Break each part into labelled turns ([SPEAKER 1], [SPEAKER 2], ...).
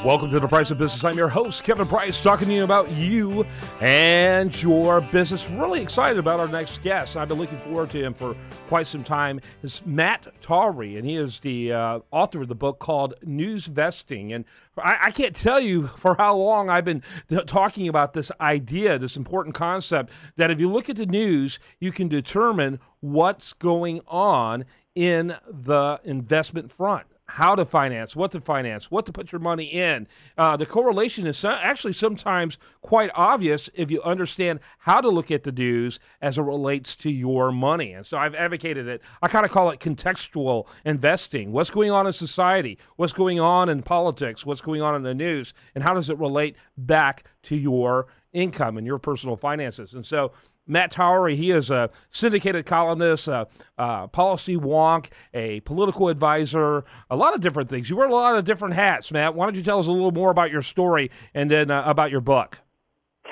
[SPEAKER 1] Welcome to The Price of Business. I'm your host, Kevin Price, talking to you about you and your business. Really excited about our next guest. I've been looking forward to him for quite some time. It's Matt Towery, and he is the author of the book called News Vesting. And I can't tell you for how long I've been talking about this idea, this important concept, that if you look at the news, you can determine what's going on in the investment front. How to finance, what to put your money in. The correlation is actually sometimes quite obvious if you understand how to look at the news as it relates to your money. And so I've advocated it. I kind of call it contextual investing. What's going on in society? What's going on in politics? What's going on in the news? And how does it relate back to your income and your personal finances? And so Matt Towery, he is a syndicated columnist, a policy wonk, a political advisor, a lot of different things. You wear a lot of different hats, Matt. Why don't you tell us a little more about your story and then about your book?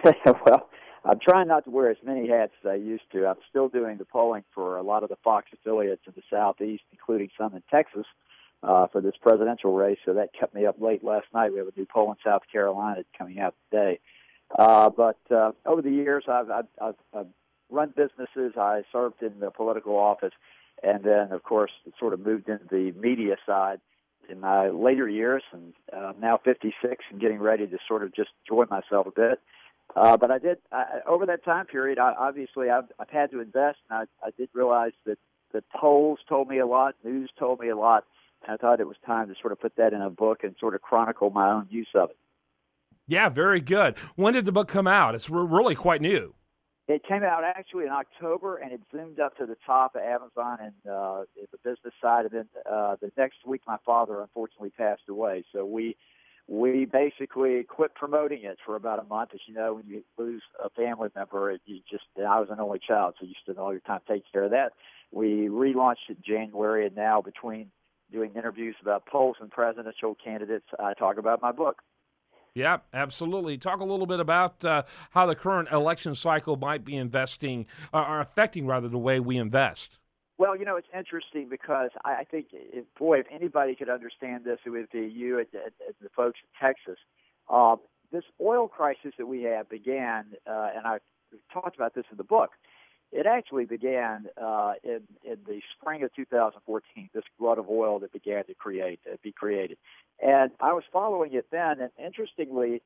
[SPEAKER 2] Well, I'm trying not to wear as many hats as I used to. I'm still doing the polling for a lot of the Fox affiliates in the Southeast, including some in Texas, for this presidential race. So that kept me up late last night. We have a new poll in South Carolina coming out today. But over the years, I've run businesses. I served in the political office, and then, of course, sort of moved into the media side in my later years, and now 56 and getting ready to sort of just enjoy myself a bit. But over that time period, I've had to invest, and I did realize that the polls told me a lot, news told me a lot, and I thought it was time to sort of put that in a book and sort of chronicle my own use of it.
[SPEAKER 1] Yeah, very good. When did the book come out? It's really quite new.
[SPEAKER 2] It came out actually in October, and it zoomed up to the top of Amazon and the business side. And then the next week, my father unfortunately passed away. So we basically quit promoting it for about a month. As you know, when you lose a family member, I was an only child, so you spend all your time taking care of that. We relaunched it in January, and now between doing interviews about polls and presidential candidates, I talk about my book.
[SPEAKER 1] Yeah, absolutely. Talk a little bit about how the current election cycle might be affecting the way we invest.
[SPEAKER 2] Well, it's interesting because I think, if anybody could understand this, it would be you and the folks in Texas. This oil crisis that we have began, and I talked about this in the book. It actually began in the spring of 2014, this glut of oil that began to be created. And I was following it then, and interestingly,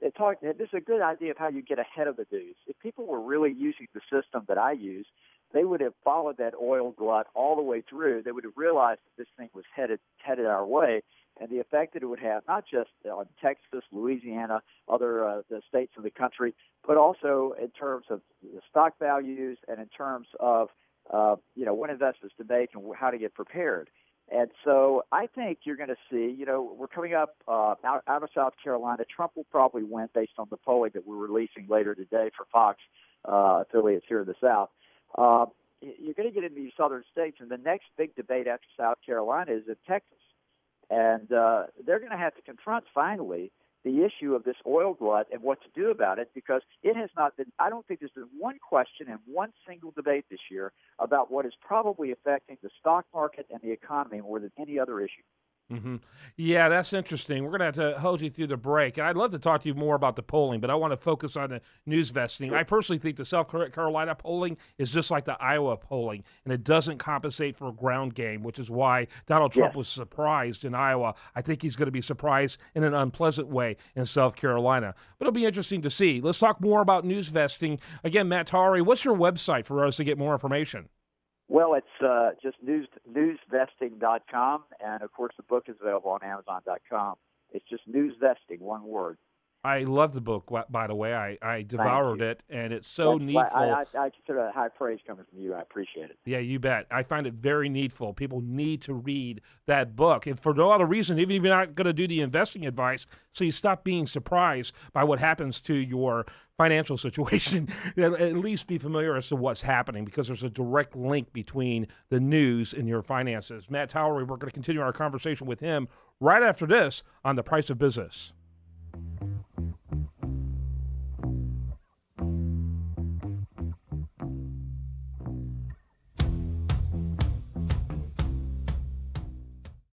[SPEAKER 2] this is a good idea of how you get ahead of the news. If people were really using the system that I use, they would have followed that oil glut all the way through. They would have realized that this thing was headed our way, and the effect that it would have not just on Texas, Louisiana, other the states of the country, but also in terms of the stock values and in terms of what investments to make and how to get prepared. And so I think you're going to see, we're coming up out of South Carolina. Trump will probably win based on the polling that we're releasing later today for Fox affiliates here in the South. You're going to get into these southern states, and the next big debate after South Carolina is in Texas. And they're going to have to confront, finally, the issue of this oil glut and what to do about it, because it has not been, I don't think there's been one question and one single debate this year about what is probably affecting the stock market and the economy more than any other issue.
[SPEAKER 1] Mm-hmm. Yeah, that's interesting. We're going to have to hold you through the break. And I'd love to talk to you more about the polling, but I want to focus on the news vesting. I personally think the South Carolina polling is just like the Iowa polling, and it doesn't compensate for a ground game, which is why Donald Trump was surprised in Iowa. I think he's going to be surprised in an unpleasant way in South Carolina. But it'll be interesting to see. Let's talk more about news vesting. Again, Matt Towery, what's your website for us to get more information?
[SPEAKER 2] Well, it's just newsvesting.com, and, of course, the book is available on Amazon.com. It's just newsvesting, one word.
[SPEAKER 1] I love the book, by the way. I devoured it, and it's so needful.
[SPEAKER 2] I consider that high praise coming from you. I appreciate it.
[SPEAKER 1] Yeah, you bet. I find it very needful. People need to read that book. And for no other reason, even if you're not going to do the investing advice, so you stop being surprised by what happens to your financial situation, at least be familiar as to what's happening, because there's a direct link between the news and your finances. Matt Towery, we're going to continue our conversation with him right after this on The Price of Business.